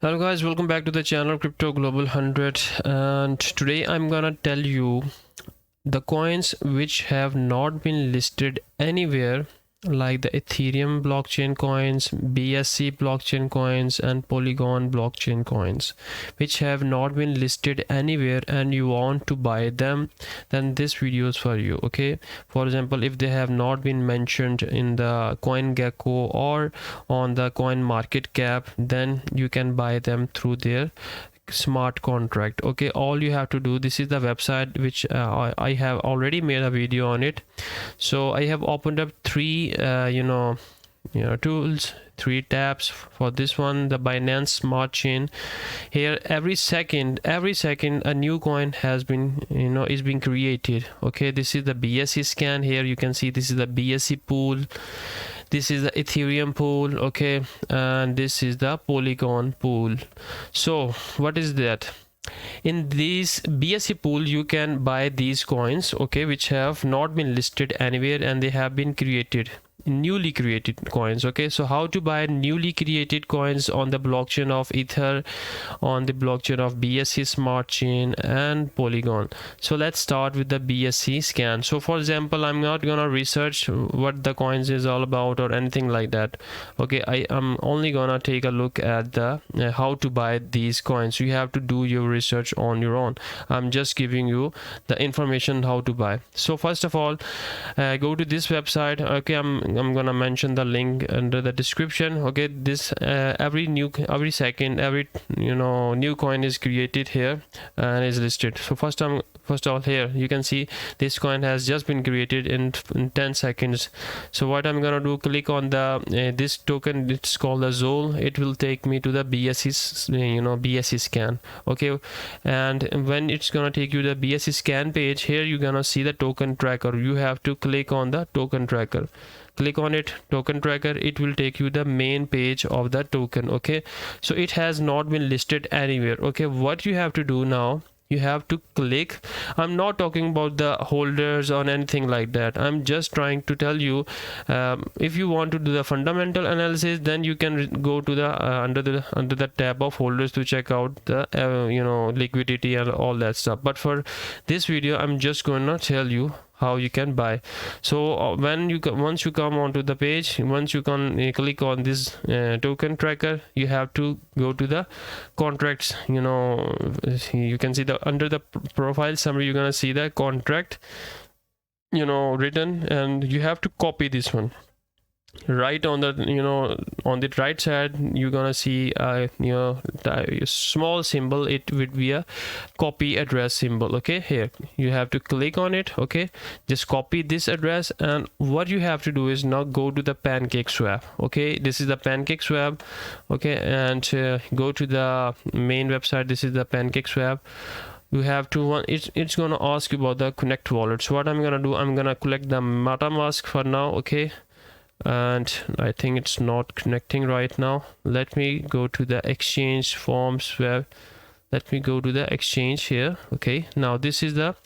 Hello guys, welcome back to the channel Crypto Global 100, and today I'm gonna tell you the coins which have not been listed anywhere, like the Ethereum blockchain coins, BSC blockchain coins, and Polygon blockchain coins, which have not been listed anywhere and you want to buy them. Then this video is for you. Okay, for example, if they have not been mentioned in the CoinGecko or on the coin market cap, then you can buy them through their smart contract. Okay, all you have to do, this is the website which I have already made a video on it. So I have opened up three tools, three tabs. For this one, the Binance Smart Chain. Here every second a new coin has been is being created. Okay, this is the BSC scan. Here you can see this is the BSC pool, this is the Ethereum pool. Okay, and this is the Polygon pool. So what is that? In this BSC pool you can buy these coins, okay, which have not been listed anywhere and they have been created, newly created coins. Okay, so how to buy newly created coins on the blockchain of Ether, on the blockchain of BSC Smart Chain and Polygon. So let's start with the BSC scan. So for example, I'm not gonna research what the coins is all about or anything like that. Okay, I am only gonna take a look at the how to buy these coins. You have to do your research on your own. I'm just giving you the information how to buy. So first of all, go to this website. Okay, I'm gonna mention the link under the description. Okay, this every second every new coin is created here and is listed. So first of all, here you can see this coin has just been created in 10 seconds. So what I'm gonna do, click on the this token, it's called the Zol. It will take me to the BSC BSC scan. Okay, and when it's gonna take you to the BSC scan page, here you're gonna see the token tracker. You have to click on the token tracker. Click on it, token tracker. It will take you the main page of the token. Okay, so it has not been listed anywhere. Okay, what you have to do now, you have to click. I'm not talking about the holders or anything like that. I'm just trying to tell you, if you want to do the fundamental analysis, then you can go to the under the tab of holders to check out the liquidity and all that stuff. But for this video, I'm just gonna tell you how you can buy. So once you come onto the page, once you can click on this token tracker, you have to go to the contracts. You can see the under the profile summary, you're gonna see the contract written, and you have to copy this one. Right on the on the right side, you're gonna see a small symbol. It would be a copy address symbol. Okay, here you have to click on it. Okay, just copy this address, and what you have to do is now go to the PancakeSwap. Okay, this is the PancakeSwap. Okay, and go to the main website. This is the PancakeSwap. You have to it's gonna ask you about the connect wallet. So what I'm gonna do, I'm gonna collect the MetaMask for now. Okay, and I think it's not connecting right now. Let me go to the exchange forms where let me go to the exchange here. Okay, now this is the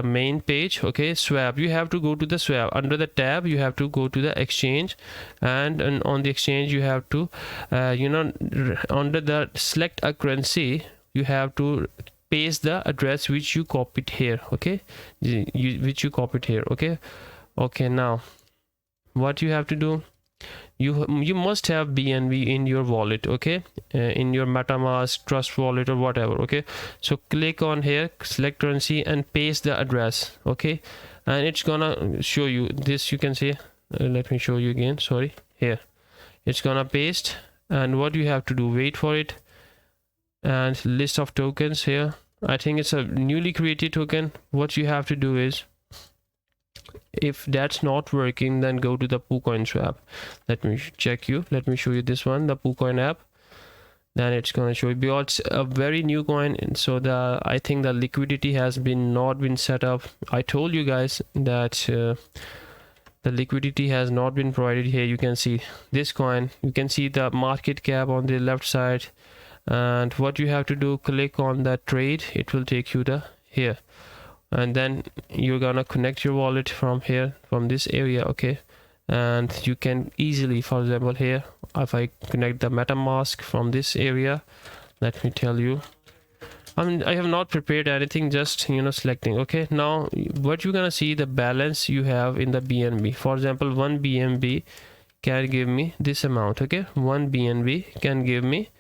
main page. Okay, swap, you have to go to the swap. Under the tab you have to go to the exchange, and on the exchange you have to under the select a currency, you have to paste the address which you copied here. Okay, which you copied here. Okay, now what you have to do, you must have BNB in your wallet. Okay, in your MetaMask, Trust wallet or whatever. Okay, so click on here, select currency and paste the address. Okay, and it's gonna show you this. You can see let me show you again, sorry. Here it's gonna paste, and what you have to do, wait for it. And list of tokens here, I think it's a newly created token. What you have to do is, if that's not working, then go to the PancakeSwap. Let me show you this one, the PancakeSwap app. Then it's going to show you, because it's a very new coin, and so I think the liquidity has not been set up. I told you guys that the liquidity has not been provided. Here you can see this coin, you can see the market cap on the left side, and what you have to do, click on that trade. It will take you to here, and then you're gonna connect your wallet from here, from this area. Okay, and you can easily, for example here, if I connect the MetaMask from this area, let me tell you, I mean, I have not prepared anything, just, you know, selecting. Okay, now what you're gonna see, the balance you have in the BNB. For example, 1 BNB can give me this amount. Okay, 1 BNB can give me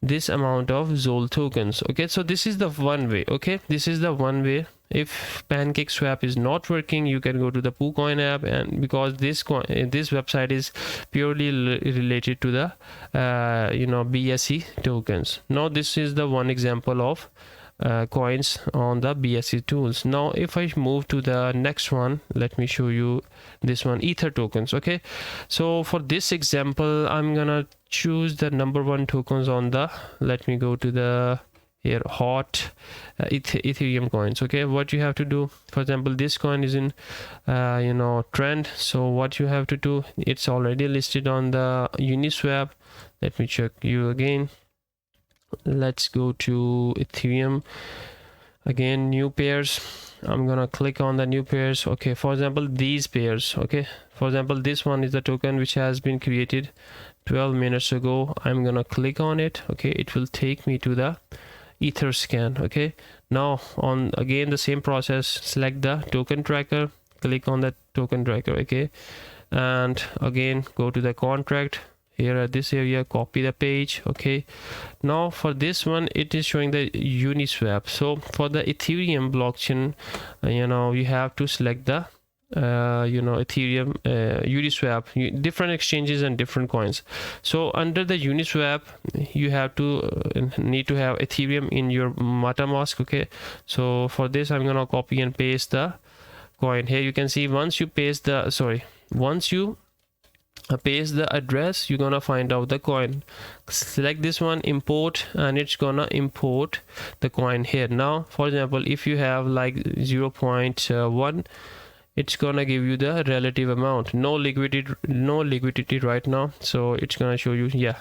this amount of ZOL tokens. Okay, so this is the one way. Okay, this is the one way. If PancakeSwap is not working, you can go to the PooCoin app, and because this website is purely related to the you know, BSC tokens. Now this is the one example of coins on the BSC tools. Now if I move to the next one, let me show you this one, Ether tokens. Okay, so for this example, I'm gonna choose the #1 tokens on the, let me go to the here, hot Ethereum coins. Okay, what you have to do, for example, this coin is in you know, trend, so what you have to do, it's already listed on the Uniswap. Let me check you again. Let's go to Ethereum again, new pairs. I'm gonna click on the new pairs. Okay, for example, these pairs. Okay, for example, this one is the token which has been created 12 minutes ago. I'm gonna click on it. Okay, it will take me to the Ether scan. Okay, now on again the same process, select the token tracker, click on the token tracker. Okay, and again go to the contract here at this area, copy the page. Okay, now for this one, it is showing the Uniswap. So for the Ethereum blockchain, you know, you have to select the you know, Ethereum Uniswap, different exchanges and different coins. So under the Uniswap, you have to need to have Ethereum in your MetaMask. Okay, so for this, I'm gonna copy and paste the coin here. You can see once you paste the once you paste the address, you're gonna find out the coin. Select this one, import, and it's gonna import the coin here. Now for example, if you have like 0.1, it's gonna give you the relative amount. No liquidity right now, so it's gonna show you, yeah,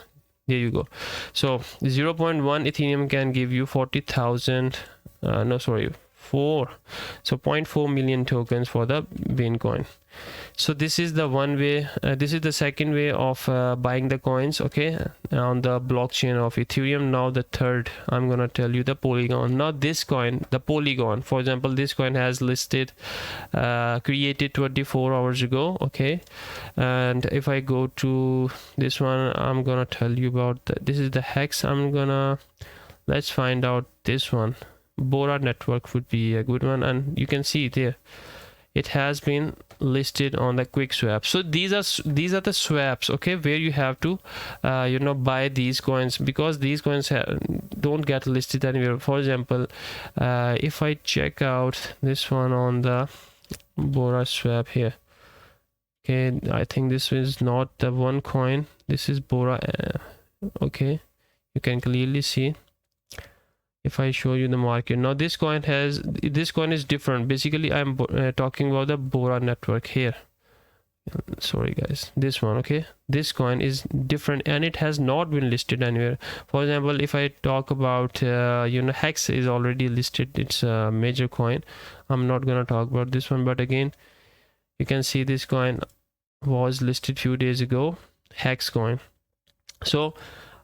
there you go. So 0.1 Ethereum can give you 40,000 no, sorry, 0.4 million tokens for the Bitcoin. So this is the one way. This is the second way of buying the coins, okay, on the blockchain of Ethereum. Now the third, I'm gonna tell you the Polygon. Now this coin, the Polygon, for example, this coin has listed created 24 hours ago. Okay, and if I go to this one, I'm gonna tell you about this is the hex. Let's find out this one. Bora network would be a good one, and you can see there it has been listed on the QuickSwap. So these are the swaps, okay, where you have to you know, buy these coins, because these coins don't get listed anywhere. For example, if I check out this one on the Bora swap here, okay, I think this is not the one coin, this is Bora. Okay, you can clearly see. If I show you the market, now this coin is different. Basically, I'm talking about the Bora network here. Sorry guys, this one. Okay, this coin is different and it has not been listed anywhere. For example, if I talk about you know, Hex is already listed, it's a major coin. I'm not gonna talk about this one, but again, you can see this coin was listed few days ago, Hex coin. So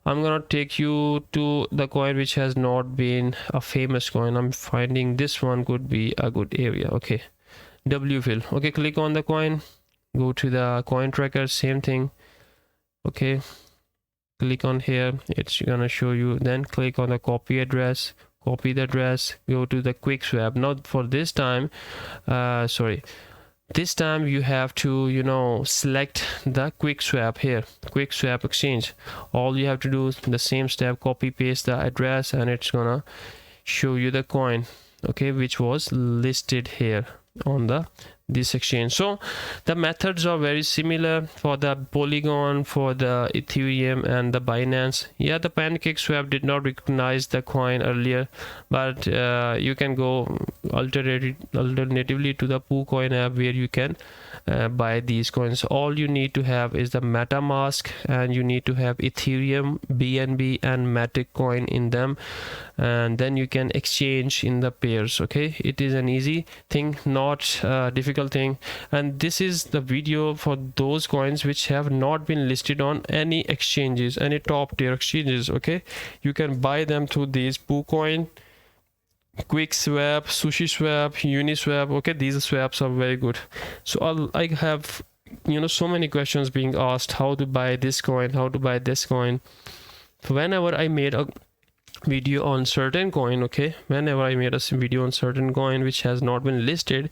I'm gonna take you to the coin which has not been a famous coin. I'm finding this one could be a good area. Okay, WFIL. Okay, click on the coin, go to the coin tracker, same thing. Okay, click on here, it's gonna show you. Then click on the copy address, copy the address, go to the QuickSwap. Now for this time, this time you have to, you know, select the QuickSwap here, QuickSwap exchange. All you have to do is the same step, copy paste the address, and it's gonna show you the coin, okay, which was listed here on this exchange. So the methods are very similar for the Polygon, for the Ethereum, and the Binance. Yeah, the PancakeSwap did not recognize the coin earlier, but you can go alternatively to the PooCoin app, where you can buy these coins. All you need to have is the MetaMask, and you need to have Ethereum, BNB, and Matic coin in them, and then you can exchange in the pairs. Okay, it is an easy thing, not difficult difficult thing. And this is the video for those coins which have not been listed on any exchanges, any top tier exchanges. Okay, you can buy them through these PooCoin, QuickSwap, SushiSwap, Uniswap. Okay, these swaps are very good. So I have, you know, so many questions being asked, how to buy this coin, how to buy this coin. Whenever I made a video on certain coin, okay, whenever I made a video on certain coin which has not been listed,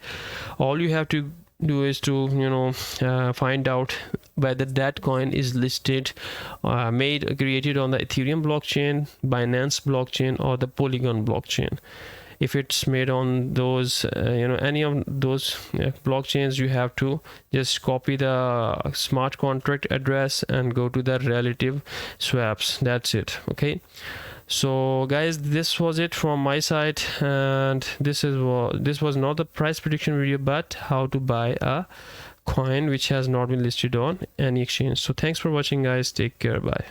all you have to do is to, you know, find out whether that coin is listed, created on the Ethereum blockchain, Binance blockchain, or the Polygon blockchain. If it's made on those, you know, any of those blockchains, you have to just copy the smart contract address and go to the relative swaps. That's it. Okay. So guys, this was it from my side, and this was not the price prediction video, but how to buy a coin which has not been listed on any exchange. So thanks for watching guys, take care, bye.